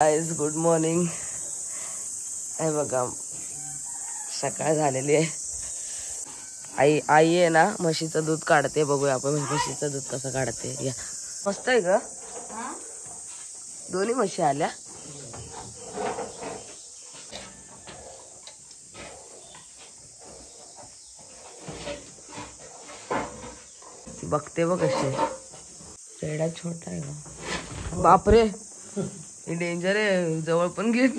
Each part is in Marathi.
Guys good morning. हे बघा सकाळ झालेली आहे. आई आहे ना म्हशीचं दूध काढते. बघूया आपण म्हशीचं दूध कसं काढते. या मस्त आहे ग. दोन्ही म्हशी आल्या. बघते बघ कशी. चेहरा छोटा आहे का. बापरे डेंजर आहे. जवळ पण घेत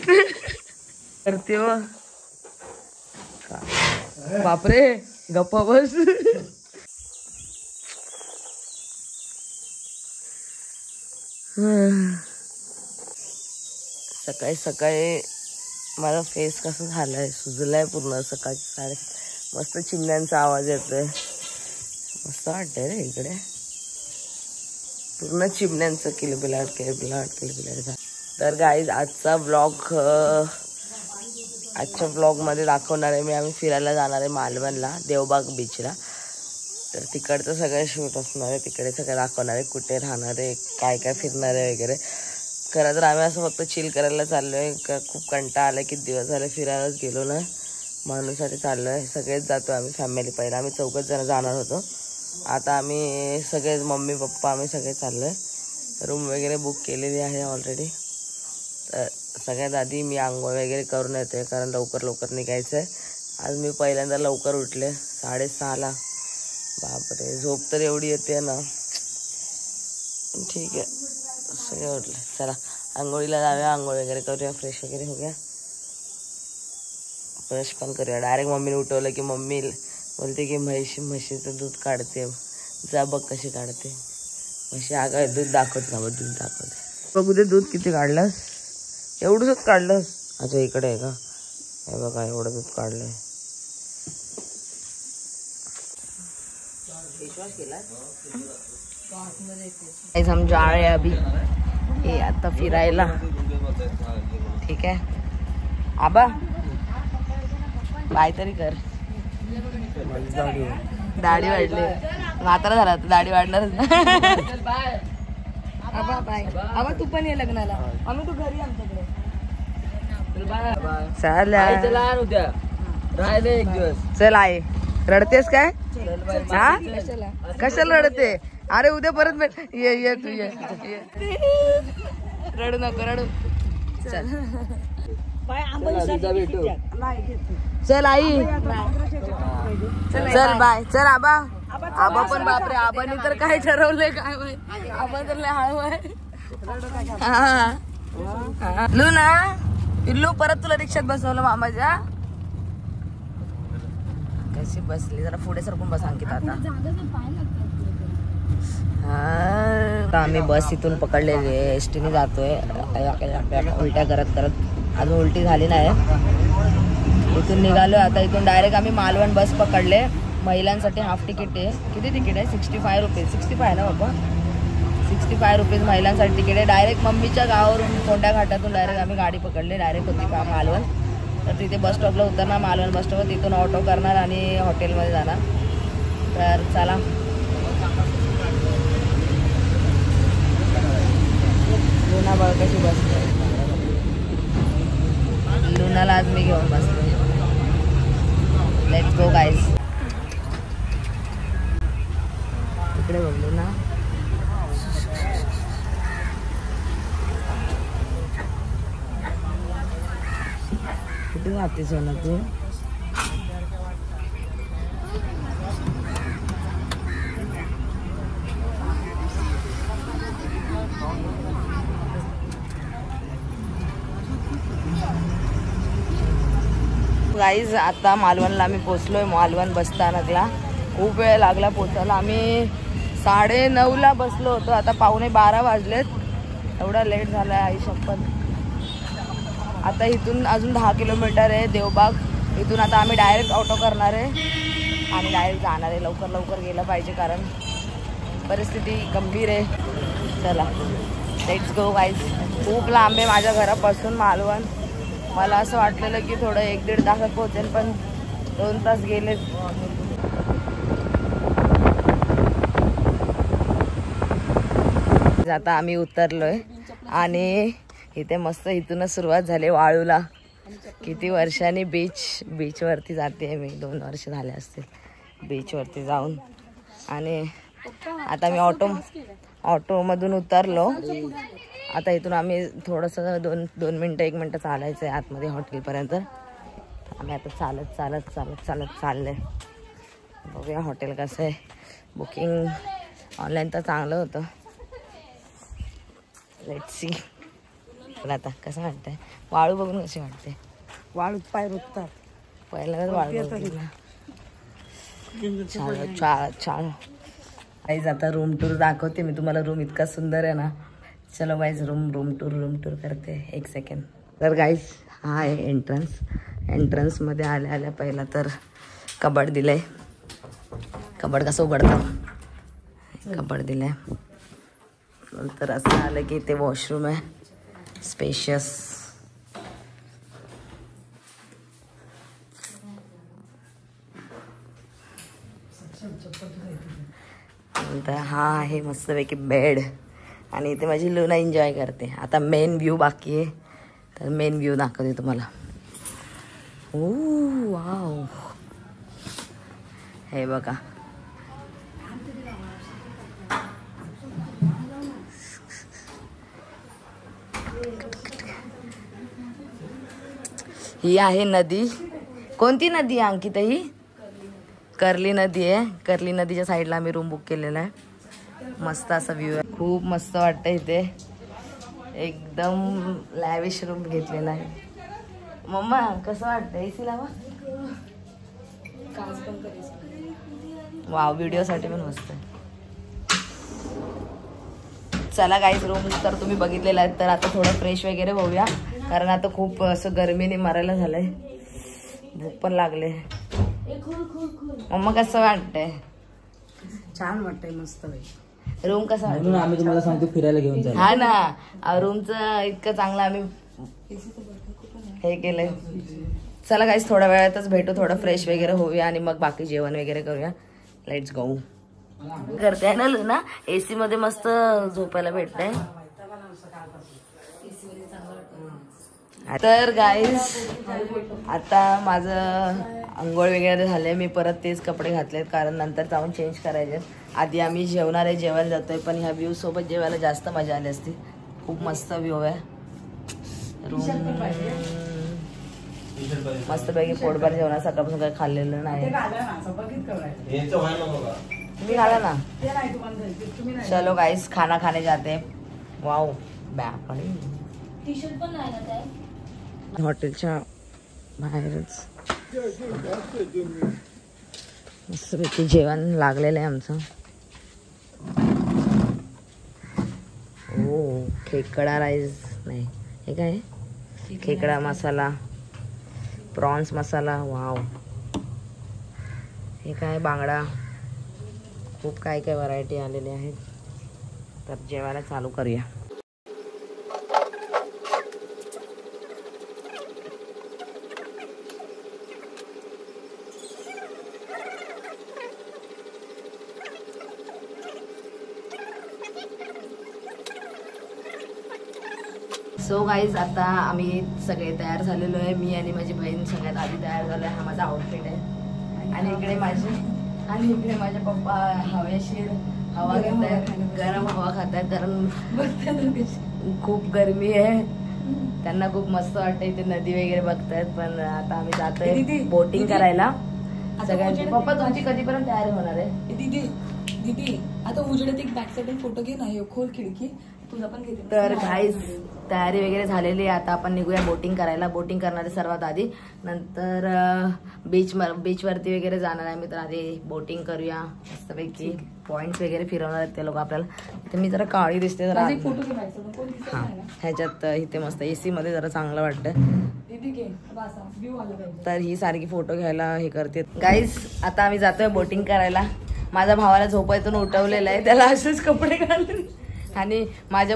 करते व. बापरे गप्पा बस. सकाळी सकाळी माझा फेस कसं झालाय. सुजलाय पूर्ण. सकाळची साडे मस्त चिमण्यांचा आवाज येतोय. मस्त वाटतंय रे इकडे. पूर्ण चिमण्यांचं किलबिलाट किलबिलाट किलबिलाट. तर गाईज आजच्या ब्लॉग मध्ये दाखवणार आहे मी. आम्ही फिरायला जाणार आहे मालवणला, देवबाग बीचला. तर तिकडचं सगळं शूट असणार आहे. तिकडे सगळं दाखवणार आहे. कुठे राहणार आहे, काय काय फिरणार आहे वगैरे. खरं तर आम्ही असं फक्त चिल करायला चाललोय. खूप कंटाळा आलाय. किती दिवस झाले फिरायलाच गेलो ना. म्हणूनसाठी चाललोय. सगळेच जातो आम्ही फॅमिली. पहिला आम्ही 4 जण जाणार होतो. आता आम्ही सगळे मम्मी पप्पा आम्ही सगळे चाललोय. रूम वगैरे बुक केलेली आहे ऑलरेडी. तर सगळ्यात आधी मी आंघोळ वगैरे करून येते, कारण लवकर निघायचं आहे. आज मी पहिल्यांदा लवकर उठले 6:30ला. बापरे झोप तर एवढी येते ना. ठीक आहे सगळे उठले. चला आंघोळीला जाऊया. आंघोळ वगैरे करूया. फ्रेश वगैरे होऊया. ब्रश पण करूया. डायरेक्ट मम्मीने उठवलं की मम्मी बोलते की म्हशीचं दूध काढते. जा बघ कशी काढते म्हशी. आगा दूध दाखवत ना. दूध दाखवते. बघू दे दूध किती काढलंस. एवढंच काढलंस. अच्छा इकडे आहे का. हे बघा एवढं दूध काढलंय. हम जा रहे हैं अभी ये आता फिरायला. ठीक आहे आबा बाय तरी कर. दाढी वाढली. म्हातारा झाला तर दाढी वाढणारच ना. आबा बाय. आबा तू पण ये लग्नाला. आम्ही तू घरी आमच्याकडे. एक दिवस चल आहे. रडतेस काय. हा कशाला रडते. अरे उद्या परत भेट. ये तू ये. रडू नको रडू. चल चल आई. चल बाय. चल आबा. आबा पण बापरे. आबानी तर काय ठरवलंय काय माहिती. आबा तर लय हळू आहे. लुना पिल्लू परत तुला रिक्षात बसवलं मामाच्या. कशी बसली. जरा पुढे सरकून बस अंकिता. आता आम्ही बस इथून पकडलेली आहे. एसटीने जातोय. उलट्या करत अजून उलटी झाली नाही. इथून निघालो. आता इथून डायरेक्ट आम्ही मालवण बस पकडले. महिलांसाठी हाफ तिकीट आहे. किती तिकीट आहे. 65 रुपीज. 65 ना बाबा. 65 रुपीज महिलांसाठी तिकीट आहे. डायरेक्ट मम्मीच्या गावावरून कोंड्या घाटातून डायरेक्ट आम्ही गाडी पकडली. डायरेक्ट होती का मालवण. तर तिथे बस स्टॉपला उतरणार. मालवण बस स्टॉपवर तिथून ऑटो करणार आणि हॉटेलमध्ये जाणार. तर चला लुना बघ कशी बसते. लुनाला आज मी घेऊन बसते. Let's go guys. इकडे बघ लुना. कुठे जाते सोना तू. गाईज आता मालवणला आम्ही पोचलोय. मालवण बसस्थानकला खूप वेळ लागला पोचायला. आम्ही 9:30ला बसलो होतो. आता 11:15 वाजलेत. एवढा लेट झालाय आई शपथ. आता इथून अजून 10 किलोमीटर आहे देवबाग. इथून आता आम्ही डायरेक्ट ऑटो करणार आहे आणि डायरेक्ट जाणार आहे. लवकर गेलं पाहिजे कारण परिस्थिती गंभीर आहे. चला लेट्स गो गाईज. खूप लांब आहे माझ्या घरापासून मालवण. मला असं वाटलेलं की थोडं 1-1.5 तासात पोहोचेल, पण 2 तास गेले. आता आम्ही उतरलोय आणि इथे मस्त इथूनच सुरुवात झाली वाळूला. किती वर्षांनी बीचवरती जाते मी. 2 वर्ष झाले असतील बीचवरती जाऊन. आणि आता मी ऑटोमधून उतरलो. आता इथून आम्ही थोडंसं 2 मिनटं 1 मिनटं चालायचं आहे आतमध्ये हॉटेलपर्यंत. आम्ही आता चालत चालले. बघूया हॉटेल कसं आहे. बुकिंग ऑनलाईन तर चांगलं होतं. Let's see. पण आता कसं वाटतंय वाळू बघून कशी वाटते. वाळूत पाय रुततात पहिल्यांदाच वाळू छान. गाईज आता रूम टूर दाखवते मी तुम्हाला. रूम इतका सुंदर आहे ना. चलो गाईज रूम टूर करते. 1 सेकंड. तर गाईज हा आहे एंट्रन्समध्ये आल्या पहिला तर कबड दिलंय. कबड कसं उघडतं. कबड दिलंय. नंतर असं आलं की ते वॉशरूम आहे स्पेशियस. नंतर हा आहे मस्तपैकी बेड. आणि इथे माझी लुना एन्जॉय करते. आता मेन व्ह्यू बाकी आहे. तर मेन व्ह्यू दाखवते तुम्हाला. ओ वाव. हे बघा. ही आहे नदी. कोणती नदी आहे अंकिता ही? कर्ली नदी आहे. कर्ली नदीच्या साईडला आम्ही रूम बुक केलेला आहे. मस्त असा व्ह्यू आहे. खूप मस्त वाटतं इथे. एकदम लॅविश रूम घेतलेला आहे. मम्मा कसं वाटतं? एसी लावा. वाव व्हिडिओसाठी पण मस्त आहे. चला गाईज रूम तर तुम्ही बघितलेला आहे. तर आता थोडं फ्रेश वगैरे होऊया. कारण आता खूप असं गरमीने मरायला झालंय. भूक पण लागले. मम्मा कसं वाटतंय? छान वाटतंय मस्त. रूम कसा वाटतं? आम्ही तुम्हाला सांगतो फिरायला घेऊन जाऊ. हा ना. रूमचं इतकं चांगलं आम्ही हे केलंय. चला गाईज थोड्या वेळातच भेटू. थोडं फ्रेश वगैरे होऊया आणि मग बाकी जेवण वगैरे करूया. Let's go. करते आहे ना एसी मध्ये मस्त झोपायला भेटतंय. तर गाईज आता माझं अंघोळ वगैरे झाले. मी परत तेच कपडे घातलेत कारण नंतर जाऊन चेंज करायचे. आधी आम्ही जेवायला जातोय. पण ह्या व्ह्यू सोबत जेवायला जास्त मजा आली असती. खूप मस्त व्ह्यू आहे. रूम मस्तपैकी पोटभर जेवण. सकाळपासून काही खाल्लेलं नाही. तुम्ही खाला ना. चलो गाइस खाना खाने जाते हैं. वाव हॉटेलच्या बाहेरच मस्तपैकी जेवण लागलेलं आहे आमचं. ओ खेकडा राईस नाही हे काय? खेकडा मसाला, प्रॉन्स मसाला. वाव. हे काय? बांगडा. खूप काय काय व्हरायटी आलेली आहेत. तर जेवायला चालू करूया. सो गाईज आता आम्ही सगळे तयार झालेलो आहे. मी आणि माझी बहीण सगळ्यात आधी तयार झालो आहे. हा माझा आउटफिट आहे. आणि इकडे माझे पप्पा हवेशीर हवा घेत आहेत. गरम हवा खात आहेत कारण खूप गरमी आहे. त्यांना खूप मस्त वाटतं. इथे नदी वगैरे बघतायत. पण आता आम्ही जातोय बोटिंग करायला सगळ्यांची. पप्पा तुमची कधीपर्यंत तयारी होणार आहे? दीदी आता उजेडात एक बॅक साईड फोटो घे ना. खोल खिडकी तुझा पण घेते. तर गाईज तयारी वगैरे झालेली आहे. आता आपण निघूया बोटिंग करायला. बोटिंग करणारे सर्वात आधी. नंतर बीचवरती वगैरे जाणार आहे मी. तर आधी बोटिंग करूया मस्तपैकी. पॉइंट्स वगैरे फिरवणार आहेत ते लोक आपल्याला. तर मी जरा काळी दिसते जरा. हां ह्याच्यात इथे मस्त एसी मध्ये जरा चांगलं वाटतं. तर ही सारखी फोटो घ्यायला हे करते. गाईज आता आम्ही जातोय बोटिंग करायला. माझ्या भावाला झोपायतून उठवलेलं आहे. त्याला असेच कपडे घालून. आणि माझ्या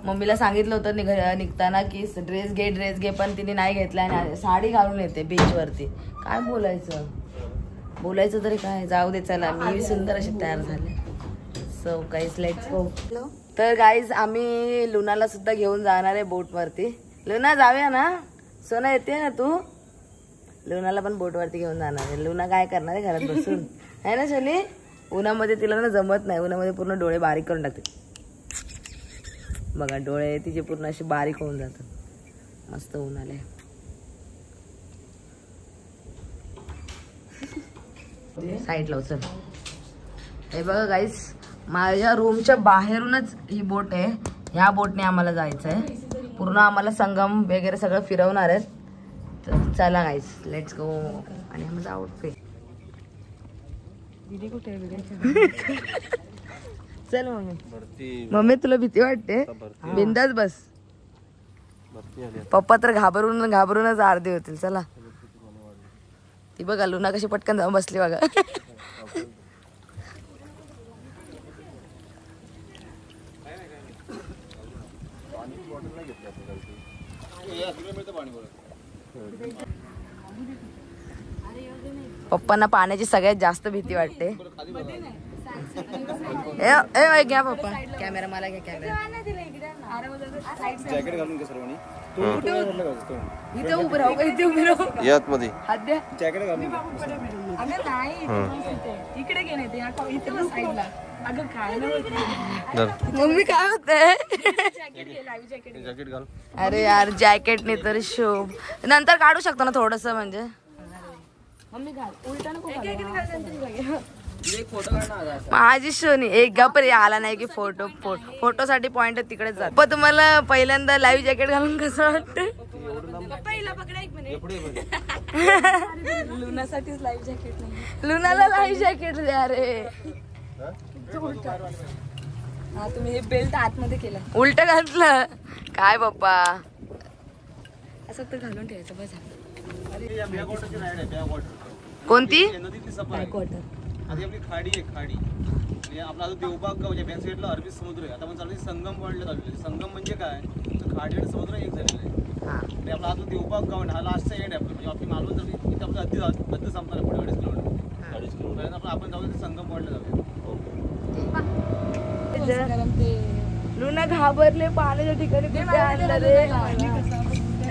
मम्मीला सांगितलं होतं निघताना की ड्रेस घे पण तिने नाही घेतला. आणि साडी घालून येते बीचवरती. काय बोलायचं तरी काय. जाऊ दे चला. मी सुंदर अशी तयार झाले. So guys let's go. तर गाईज आम्ही लुनाला सुद्धा घेऊन जाणार आहे बोटवरती. लुना जाऊया ना, सोना येते ना तू? लुनाला पण बोटवरती घेऊन जाणार आहे. लुना काय करणार आहे घरात बसून, आहे ना सोनी? उन्हामध्ये तिला ना जमत नाही, उन्हामध्ये पूर्ण डोळे बारीक करून टाकते बघा, डोळे तिचे पूर्ण असे बारीक होऊन जातात. मस्त ऊन आले. साईडला उचल. हे बघा गाईस, माझ्या रूमच्या बाहेरूनच ही बोट आहे. ह्या बोटने आम्हाला जायचं आहे. पूर्ण आम्हाला संगम वगैरे सगळं फिरवणार आहेत. तर चला गाईस, लेट्स गो. आणि आमचा आउटफिट दीदी कुठे आहे? चल मम्मी. मम्मी तुला भीती वाटते? बिंदास बस. पप्पा तर घाबरूनच अर्धे होतील. चला. ती बघा लुना कशी पटकन जाऊन बसली बघा. पप्पांना पाण्याची सगळ्यात जास्त भीती वाटते. घ्या पप्पा कॅमेरा, मला घ्या कॅमेरा. जॅकेट घालून सर्वांनी इथे उभं राहू, इथे उभं राहू. यात मध्ये जॅकेट घालून इकडे गेले ते साईडला. अगं काय मम्मी काय होतंय? जॅकेट घाल. अरे यार जॅकेटने तर शोभ नंतर काढू शकतो ना थोडस, म्हणजे मम्मी घाल उलटा नको. माझी शोनी एक गप्पे आला नाही की फोटोसाठी पॉइंट तिकडेच जात. पण तुम्हाला पहिल्यांदा लाईव्ह जॅकेट घालून कसं वाटतं? लुनासाठीच लाईव्ह जॅकेट नाही. लुनाला लाईव्ह जॅकेट द्या रे. हा तुम्ही हे बेल्ट आतमध्ये केलं, उलट घातलं काय पप्पा? असं तर घालून ठेवायचं बस. कोणती? बॅकवॉटर आधी आपली खाडी आहे, खाडी आपला देवबाग गाव बॅक साईडला अरबी समुद्र आहे. आता आपण चालू संगम पॉईंटला चालू. संगम म्हणजे काय, खाडी आणि समुद्र एक झालेला आहे. आपला आता देवबाग गाव आहे, हा लास्टचा एंड आहे आपलं. म्हणजे आपली मालवण झाली इथे आपलं हद्दी संपणार पुढे 2.5 किलोमीटर. आपण जाऊया संगम पॉईंटला जाऊया. लुना घाबरले पाण्याच्या ठिकाणी. कुठे आणलं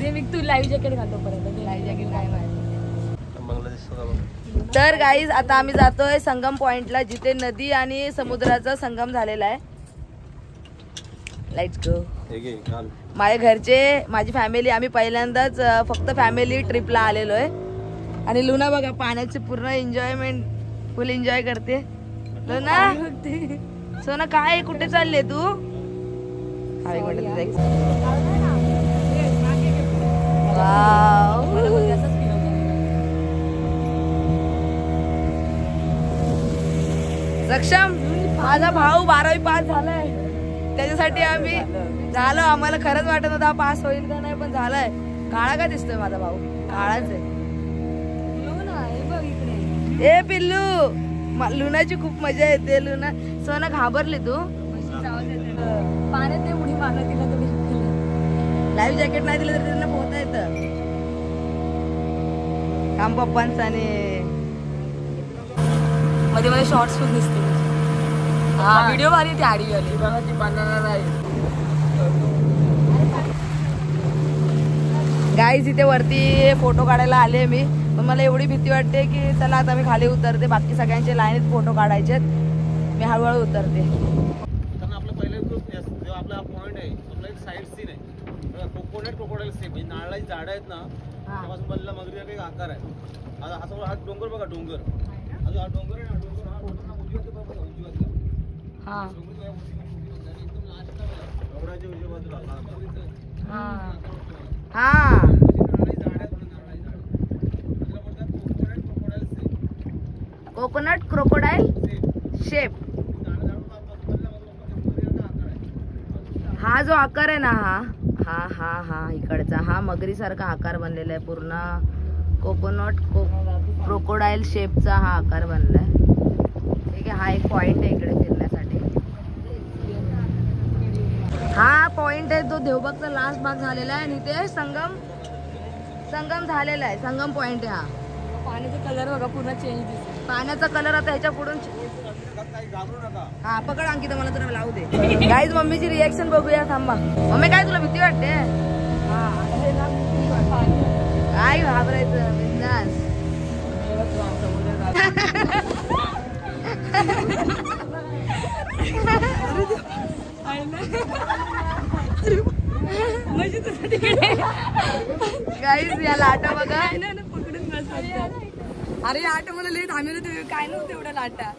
रे? मी तू लाईव्ह जॅकेट घालतो परत. लाईव्ह जॅकेट काय माहिती. तर गाईज आता आम्ही जातोय संगम पॉइंटला, जिथे नदी आणि समुद्राचा संगम झालेला आहे. Let's go. माझ्या घरचे, माझी फॅमिली, आम्ही पहिल्यांदाच फक्त फॅमिली ट्रिपला आलेलो आहे. आणि लुना बघा पाण्याची पूर्ण एन्जॉयमेंट, फुल एन्जॉय करते. लुना सोना काय कुठे चालले तू? सक्षम माझा भाऊ 12वी पास झालाय. त्याच्यासाठी आम्ही झालो. आम्हाला खरंच वाटत होता पास होईल का नाही, पण झालाय. काळा का दिसतोय माझा भाऊ? काळाच आहे. ए पिल्लू, लुनाची खूप मजा येते. लुना सोना घाबरली तू? पाण्यात ते उडी मारलं तिला तर लाईव्ह जॅकेट नाही दिलं तर त्यांना पोहता येतं. काम पप्पांचं. आणि मध्ये मध्ये शॉर्ट्स पण दिसते. हा व्हिडिओ भारी ती आडी आली बघा, ती बनाना राईस. गाईज इथे वरती फोटो काढायला आले मी, पण मला एवढी भीती वाटते की चला आता मी खाली उतरते. बाकी सगळ्यांचे लाईनीत फोटो काढायचे, मी हळूहळू उतरते. आपला पहिला जो आपला पॉइंट आहे, आपला एक साईड सीन आहे. कोकोनट क्रोकोडाईल सीन म्हणजे नारळाची झाडं आहेत ना, त्यापासून बनलेला मगरीचा काही आकार आहे. हा डोंगर बघा, डोंगर. अजून हा डोंगर आहे ना, डोंगर हा उजव्या बाजूला, हा एकदम लास्टला डोंगराच्या उजव्या बाजूला हा कोकोनट क्रोकोडाईल शेप. हा जो आकार आहे ना, हा हा हा इकडचा हा मगरी सारखा आकार बनलेला आहे. पूर्ण कोकोनट क्रोकोडाईल शेपचा हा आकार बनलाय. ठीक आहे, हा एक पॉइंट आहे इकडे फिरण्यासाठी. हा पॉइंट आहे तो देवबागचा लास्ट भाग झालेला आहे. आणि ते संगम झालेला आहे. संगम पॉइंट आहे हा. पाण्याचा कलर बघा पूर्ण चेंज दिसतो. पाण्याचा कलर आता ह्याच्या पुढून काही घाबरू नका. हा पकड अंकिता मला तुला लावू दे. गाईज मम्मीची रिएक्शन बघूया थांबा. मम्मी काय तुला भीती वाटते? काय घाबरायचं बिंदास. गाईज या लाटा बघा. अरे लाटा मला लेट आम्ही काय नव्हतं एवढ्या लाटा.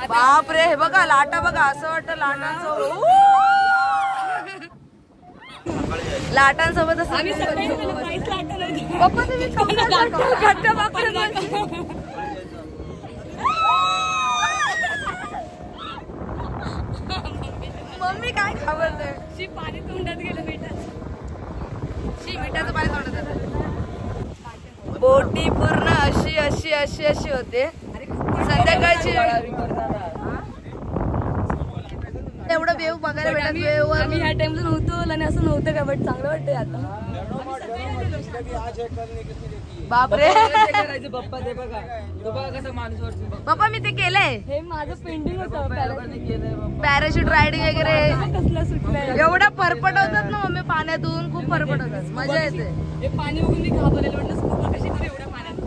बापरे हे बघा लाटा बघा. असं वाटतं लाटांसोबत लाटांसोबत असं. पप्पा मम्मी काय घाबरते? पाणी तोंडात गेलं मिठाचं पाणी तोंडात येतं. बोटी पूर्ण अशी अशी अशी अशी होते संध्याकाळची. एवढं वेव बघायला भेटत. वेव आम्ही ह्या टाइमला नव्हतो आणि असं नव्हतं का, बट चांगलं वाटतंय आता. बापरे पप्पा ते बघा, तो बघा कसा माणूस वाटतो. पप्पा मी ते केलंय. हे माझं पेंडिंग होतं. पॅराशूट रायडिंग वगैरे. कसला सुटलंय. एवढा फरफट होतात ना मम्मी पाण्यातून. खूप फरफट होतात. मजा येते. हे पाणी बघून मी घाबरलेलं म्हटलं स्कूबा कशी करू एवढ्या पाण्यात.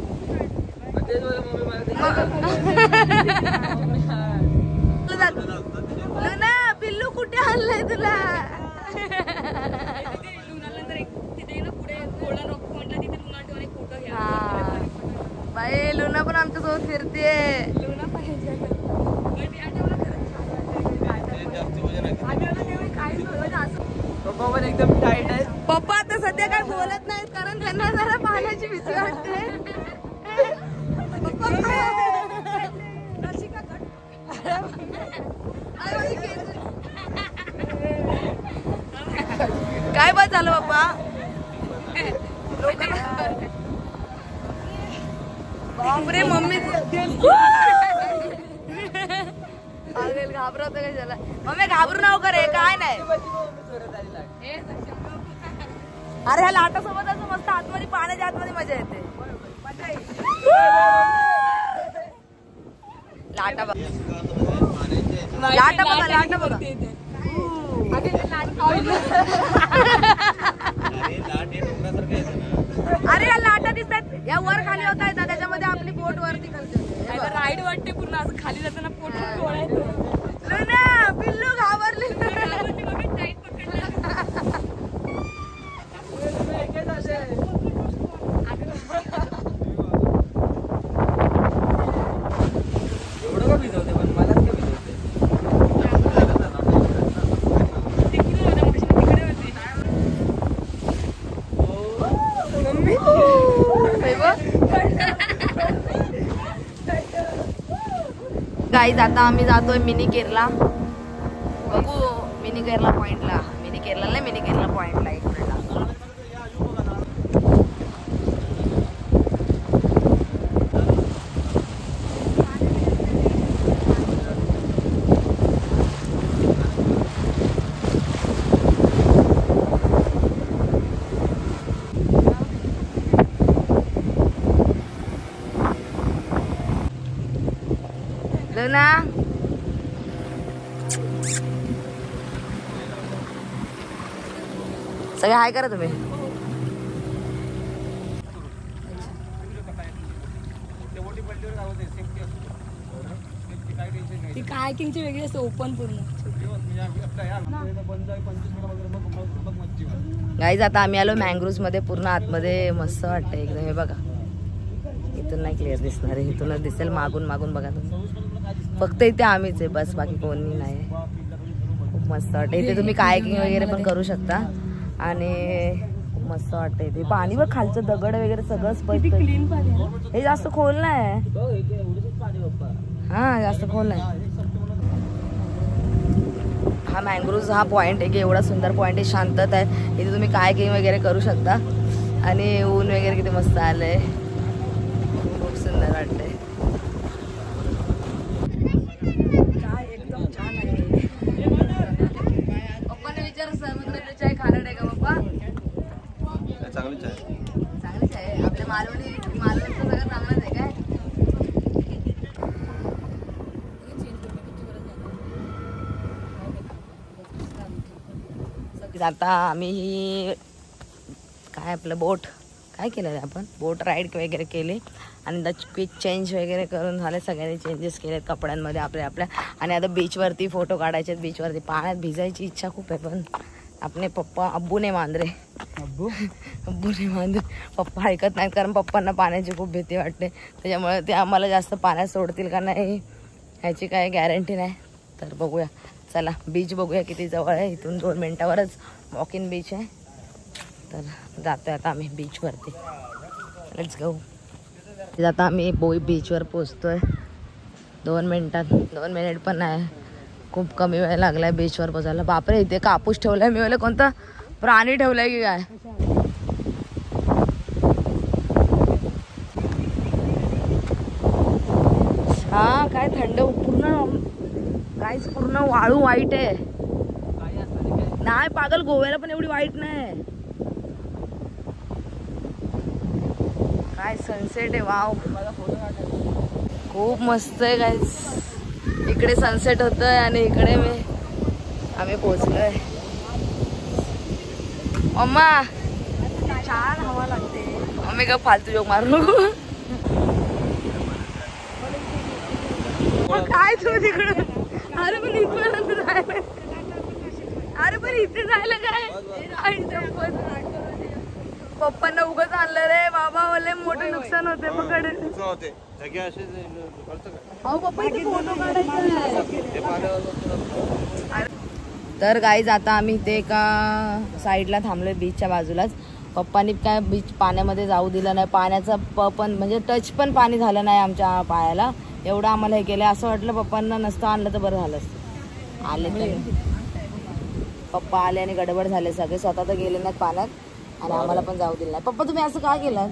लुना पिल्लू कुठे आणलंय तुला? बाई लुना पण आमच्या सोबत फिरते. पप्पा पण एकदम टाईट आहे. पप्पा आता सध्या काय बोलत नाहीत कारण त्यांना जरा पाण्याची भीती वाटते. काय बस झालं पप्पा? बापरे मम्मी घाबरवत काय झालं? मम्मी घाबरू नको रे. काय नाही. अरे ह्या लाटा सोबत असं मस्त आतमध्ये पाण्याच्या आतमध्ये मजा येते. लाटा बघा लाटा बघा लाटा बघा. अरे या लाटा दिसतात. या वर खाली होत आहेत ना त्याच्यामध्ये आपली बोट वरती करते. राईड वाटते पूर्ण असं खाली जाताना पोट पिल्लू घाबरली. टाईट पकडला. एवढं का भिजवते पण मलाच का भिजवते. गाईज आता आम्ही जातोय मिनी केरला. बघू मिनी केरला पॉइंटला. मिनी केरला नाही मिनी केरला पॉइंटला. एक मिनिट. लुना सगळे हाय करा तुम्ही. ती कायकिंगची वेगळी असते ओपन पूर्ण. गाईज आता आम्ही आलो मँग्रोव्ज मध्ये. पूर्ण आतमध्ये मस्त वाटतं एकदम. हे बघा इथून नाही क्लिअर दिसणार आहे. इथूनच दिसेल. मागून मागून बघा तुम्ही. फक्त इथे आम्हीच आहे बस. बाकी कोणी नाही. खूप मस्त वाटतं इथे. तुम्ही कायकिंग वगैरे पण करू शकता. आणि खूप मस्त वाटतं इथे. पाणी बघ खालचं दगड वगैरे सगळं स्पष्ट. क्लीन पाणी. हे जास्त खोल नाही. हा जास्त खोल नाही. हा मँग्रोव्ज हा पॉइंट आहे की एवढा सुंदर पॉइंट आहे. शांतता आहे इथे. तुम्ही कायकिंग वगैरे करू शकता. आणि ऊन वगैरे किती मस्त आलंय. खूप सुंदर वाटतंय. एकदम छान आहे. पप्पाने विचार समुद्राची चाय खारट आहे का पप्पा? चांगलीच आहे. चांगलीच आहे. आपल्या मालवणीचं सगळं चांगलंच आहे काय? गाईज आता आम्ही काय आपलं बोट काय केलं आहे आपण बोट राईड वगैरे केली आणि क्विक चेंज वगैरे करून झाले. सगळ्यांनी चेंजेस केलेत कपड्यांमध्ये आपल्या आणि आता बीचवरती फोटो काढायचे. बीचवरती पाण्यात भिजायची इच्छा खूप आहे पण आपले पप्पा अब्बूने मांजरे पप्पा ऐकत नाहीत कारण पप्पांना पाण्याची खूप भीती वाटते. त्याच्यामुळे ते आम्हाला जास्त पाण्यात सोडतील का नाही ह्याची काही गॅरंटी नाही. तर बघूया चला बीच बघूया किती जवळ आहे. इथून 2 मिनटावरच वॉक इन बीच आहे. तर जातोय आता आम्ही बीचवरती. Let's go. आता आम्ही बीचवर पोचतोय 2 मिनिटात. 2 मिनिट पण नाही खूप कमी वेळ लागलाय बीचवर पोचायला. बापरे इथे कापूस ठेवलाय. मी बोलले कोणता प्राणी ठेवलाय की काय. हा काय थंड पूर्ण वाळू वाईट आहे. नाही पागल गोव्याला पण एवढी वाईट नाही. काय सनसेट आहे वाव खूप मस्त आहे गाईस. इकडे सनसेट होतोय आणि इकडे आम्ही पोहोचलोय. मम्मा छान हवा लागते. मम्मी का फालतू जोक मारू काय तू तिकडं. अरे पण इथपर्यंत जायला इथे जायला काय पप्पांना उगाच आणलं रे बाबा. वाले मोठे नुकसान होते पकड. तर गाईज आता आम्ही ते एका साईडला थांबलोय बीचच्या बाजूलाच. पप्पांनी काय बीच पाण्यामध्ये जाऊ दिलं नाही. पाण्याचा पण म्हणजे टच पण पाणी झालं नाही आमच्या पायाला. एवढं आम्हाला हे केलं. असं वाटलं पप्पांना नसतं आणलं तर बरं झालं. आले तर पप्पा आले आणि गडबड झाले सगळे. स्वतः तर गेले नाहीत पाण्यात आणि आम्हाला पण जाऊ दिलं नाही. पप्पा तुम्ही असं का केलं.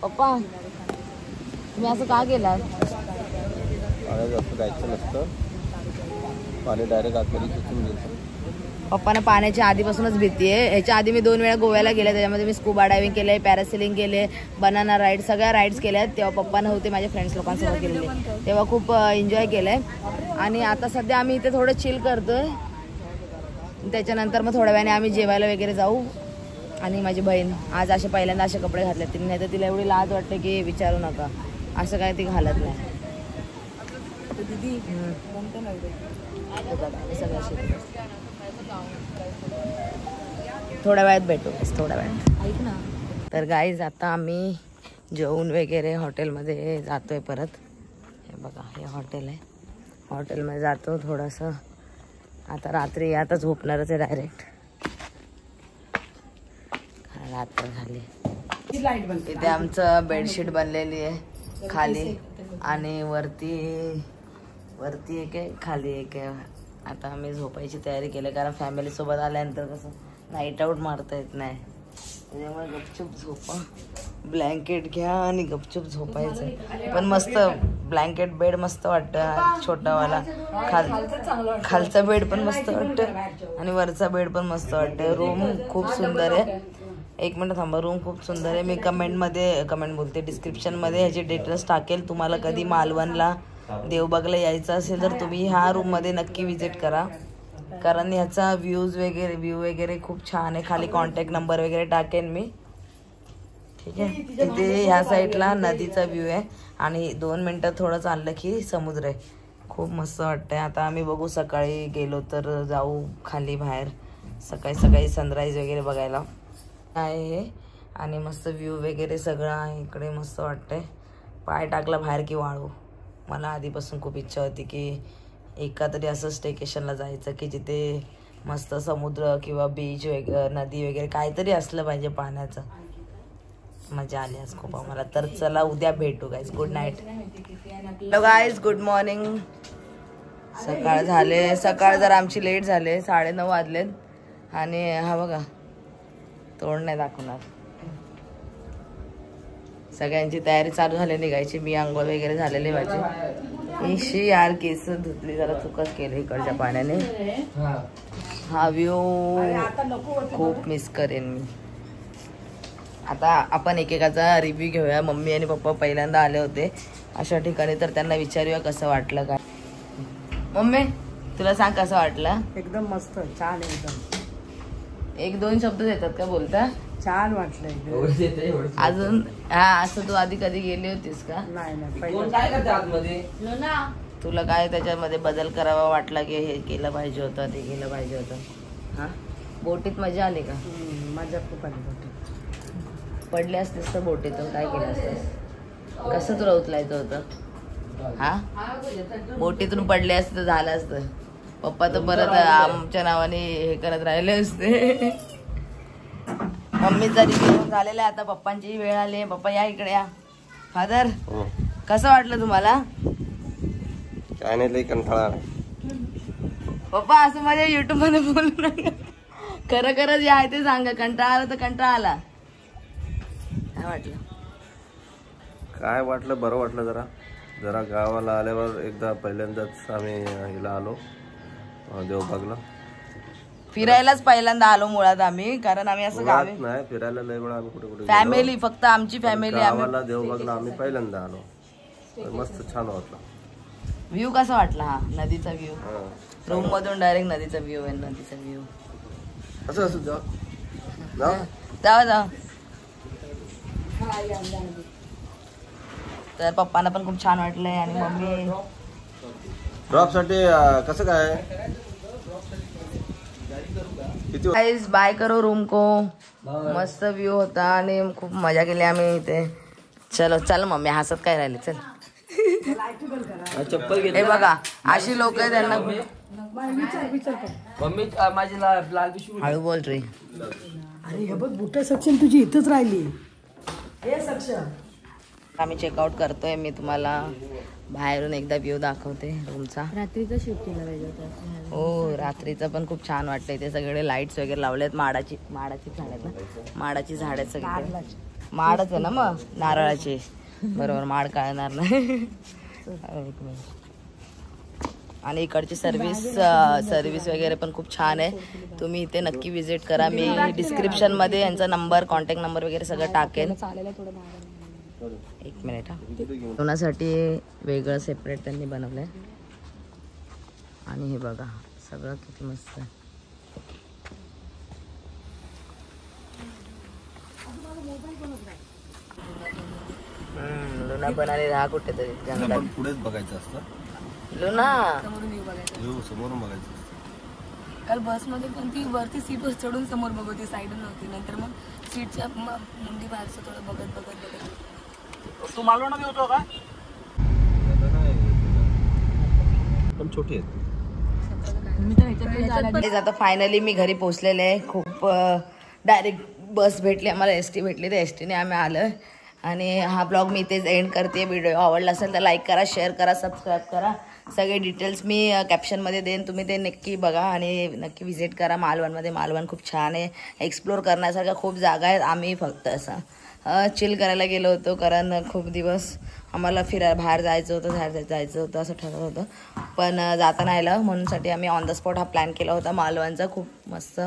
पप्पा तुम्ही असं का केलं. पप्पांना पाण्याच्या आधीपासूनच भीती आहे. ह्याच्या आधी मी 2 वेळा गोव्याला गेले. त्याच्यामध्ये मी स्कुबा डायव्हिंग केले, पॅरासेलिंग केले, बनाना राईड सगळ्या राईड्स केल्या. तेव्हा पप्पा नव्हते माझ्या फ्रेंड्स लोकांसोबत गेलेले. तेव्हा खूप एन्जॉय केलंय. आणि आता सध्या आम्ही इथे थोडं चिल करतोय. त्याच्यानंतर मग थोड्या वेळाने आम्ही जेवायला वगैरे जाऊ. आणि माझी बहीण आज असे पहिल्यांदा असे कपडे घातले तिने. नाही तर तिला एवढी लाज वाटते की विचारू नका. असं काय ती घालत नाही. थोड्या वेळात भेटू. थोड्या वेळात ऐक ना. तर गाईज आता आम्ही जेवून वगैरे हॉटेलमध्ये जातोय परत. हे बघा हे हॉटेल आहे. हॉटेलमध्ये जातो थोडंसं. आता रात्री आता झोपणारच आहे डायरेक्ट. रात्र झाली. इथे आमचं बेडशीट बनलेली आहे खाली आणि वरती एक आहे खाली एक आहे. आता आम्ही झोपायची तयारी केली कारण फॅमिली सोबत आल्यानंतर कसं नाईट आऊट मारता येत नाही. त्याच्यामुळे गपचूप झोपा. ब्लँकेट घ्या आणि गपचूप झोपायचं. पण मस्त ब्लँकेट बेड मस्त वाटतं छोटावाला. खालचा बेड पण मस्त वाटतं आणि वरचा बेड पण मस्त वाटतं. रूम खूप सुंदर आहे. 1 मिनिट थांबा. रूम खूप सुंदर आहे. मी कमेंट बोलते डिस्क्रिप्शनमध्ये ह्याचे डिटेल्स टाकेल. तुम्हाला कधी मालवणला देवबागला यायचं असेल तर तुम्ही ह्या रूममध्ये नक्की विजिट करा कारण ह्याचा व्ह्यू वगैरे खूप छान आहे. खाली कॉन्टॅक्ट नंबर वगैरे टाकेन मी. ठीक आहे. तिथे ह्या साईडला नदीचा व्ह्यू आहे आणि 2 मिनिटात थोडं चाललं की समुद्र आहे. खूप मस्त वाटतंय. आता आम्ही बघू सकाळी गेलो तर जाऊ खाली बाहेर सकाळी सनराईज वगैरे बघायला आहे हे. आणि मस्त व्ह्यू वगैरे सगळं आहे इकडे. मस्त वाटतंय. पाय टाकला बाहेर की वाळू. मला आधीपासून खूप इच्छा होती की एका तरी असं स्टेकेशनला जायचं की जिथे मस्त समुद्र किंवा बीच वगैरे नदी वगैरे काहीतरी असलं पाहिजे पाण्याचं. मजा आली आज खूप आम्हाला. तर चला उद्या भेटू guys. Good night. Hello guys good morning. सकाळ जर आमची लेट झाले. 9:30 वाजलेत आणि हा बघा तोंड नाही दाखवणार. सगळ्यांची तयारी चालू झाली निघायची. मी आंघोळ वगैरे झालेली माझी. इशी यार केस धुतली जरा चुकच केली इकडच्या पाण्याने. हा व्ह्यू खूप मिस करेन मी. आता आपण एकेकाचा रिव्ह्यू घेऊया. मम्मी आणि पप्पा पहिल्यांदा आले होते अशा ठिकाणी तर त्यांना विचारूया कसं वाटलं काय. मम्मी तुला सांग कसं वाटलं. एकदम मस्त छान एकदम. एक दोन शब्द येतात का बोलता? छान वाटलं. अजून हा असं तू आधी कधी गेली होतीस का? नाही काय करते आतमध्ये? तुला काय त्याच्यामध्ये बदल करावा वाटला की हे केलं पाहिजे होतं ते केलं पाहिजे होतं? हा बोटीत मजा आली का? मजा खूप आली बोटीत. पडले असतेस तर बोटीतून काय केलं असतेस? कसं तुला उचलायचं होतं? हा बोटीतून पडले असते तर झालं असतं. पप्पा तर परत आमच्या नावाने हे करत राहिले असते. मम्मीचा रिव्ह्यू झालेला आहे, आता पप्पांची वेळ आली आहे. पप्पा या इकडे या. फादर कसं वाटलं तुम्हाला? काय नाही लई कंटाळा. पप्पा असं माझ्या युट्यूब मध्ये बोलू नका. खरं खरं जे आहे ते सांगा. कंटाळा आला तर कंटाळा आला. काय वाटलं? काय वाटलं, बरं वाटलं. जरा गावाला आल्यावर एकदा पहिल्यांदाच आम्ही हिला आलो देवबागला. फिरायलाच पहिल्यांदा आलो मुळात आम्ही, कारण आम्ही असं गावी नाही फिरायला लय वेळा आम्ही कुठे कुठे फॅमिली, फक्त आमची फॅमिली. गावाला देवबागला आम्ही पहिल्यांदा आलो. मस्त छान वाटलं. व्ह्यू कसा वाटला? हा नदीचा व्ह्यू. रूम मधून डायरेक्ट नदीचा व्ह्यू आहे. नदीचा व्ह्यू असं असं जाऊ जाऊ. तर पप्पांना पण खूप छान वाटलंय आणि मम्मी ड्रॉप साठी कसं काय गाइस बाय करो रूम को. मस्त व्ह्यू होता आणि खूप मजा केली आम्ही इथे. चलो चल मम्मी हसत काय राहिले. चल चप्पल घेतली. हे बघा अशी लोक त्यांना मम्मी माझी लाल पिशवी. हळू बोल रे. अरे हे बघ बुट सक्षम तुझी इथंच राहिली. हे सक्षम आम्ही चेकआउट करतोय. मी तुम्हाला बाहेरून एकदा व्ह्यू दाखवते रूमचा. रात्रीचा शूट केला पाहिजे होता. हो रात्रीचं पण खूप छान वाटतंय. ते सगळे लाईट्स वगैरे लावलेत. माडाची झाड आहेत ना. माडाची झाड आहेत सगळे. माडच आहे ना मग नारळाची. बरोबर माड कळणार नाही. एक मिनिट. आणि इकडची सर्व्हिस वगैरे पण खूप छान आहे. तुम्ही इथे नक्की विजिट करा. मी डिस्क्रिप्शन मध्ये यांचा नंबर, कॉन्टॅक्ट नंबर वगैरे सगळं टाकेन. एक मिनिट हा. जेवणासाठी वेगळं सेपरेट त्यांनी बनवलंय. आणि हे बघा सगळं किती मस्त आहे. लुना पण आणि राहा कुठेतरी जंगलात. पुढेच बघायचं असतं. लुना समोरून बघायचं असतं. काल बसमध्ये पण ती वरती सीटवर चढून समोर बघत होती, साईड नव्हती. नंतर मग सीटच्या मुंडी बाहेरचं थोडं बघत बघत तू मालवण होतो का? पण छोटी आहेत. आता फायनली मी घरी पोहोचलेले आहे. खूप डायरेक्ट बस भेटली आम्हाला, एसटी भेटली. त्या एसटीने आम्ही आलो. आणि हा ब्लॉग मी इथेच एंड करते. व्हिडिओ आवडला असेल तर लाईक करा, शेअर करा, सबस्क्राईब करा. सगळे डिटेल्स मी कॅप्शनमध्ये देईन. तुम्ही ते नक्की बघा आणि नक्की व्हिजिट करा मालवणमध्ये. मालवण खूप छान आहे. एक्सप्लोर करण्यासारख्या खूप जागा आहेत. आम्ही फक्त असं चिल करायला गेलो होतो, कारण खूप दिवस आम्हाला बाहेर जायचं होतं असं ठरवलं होतं. पण जाता नाही आलं. म्हणूनसाठी आम्ही ऑन द स्पॉट हा प्लॅन केला होता मालवणचा. खूप मस्त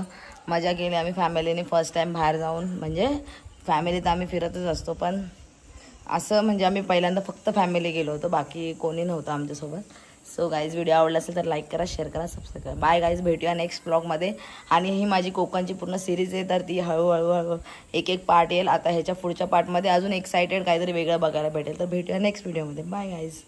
मजा केली आम्ही फॅमिलीने. फर्स्ट टाईम बाहेर जाऊन, म्हणजे फॅमिली तर आम्ही फिरतच असतो, पण असं म्हणजे आम्ही पहिल्यांदा फक्त फॅमिली गेलो होतो, बाकी कोणी नव्हतं आमच्यासोबत. सो गाईज व्हिडिओ आवडला असेल तर लाईक करा, शेअर करा, सबस्क्राईब करा. बाय गाईज, भेटूया नेक्स्ट ब्लॉगमध्ये. आणि ही माझी कोकणची पूर्ण सिरीज आहे, तर ती हळूहळू एक पार्ट येईल. आता ह्याच्या पुढच्या पार्टमध्ये अजून एक्सायटेड काहीतरी वेगळं बघायला भेटेल. तर भेटूया नेक्स्ट व्हिडिओमध्ये. Bye guys.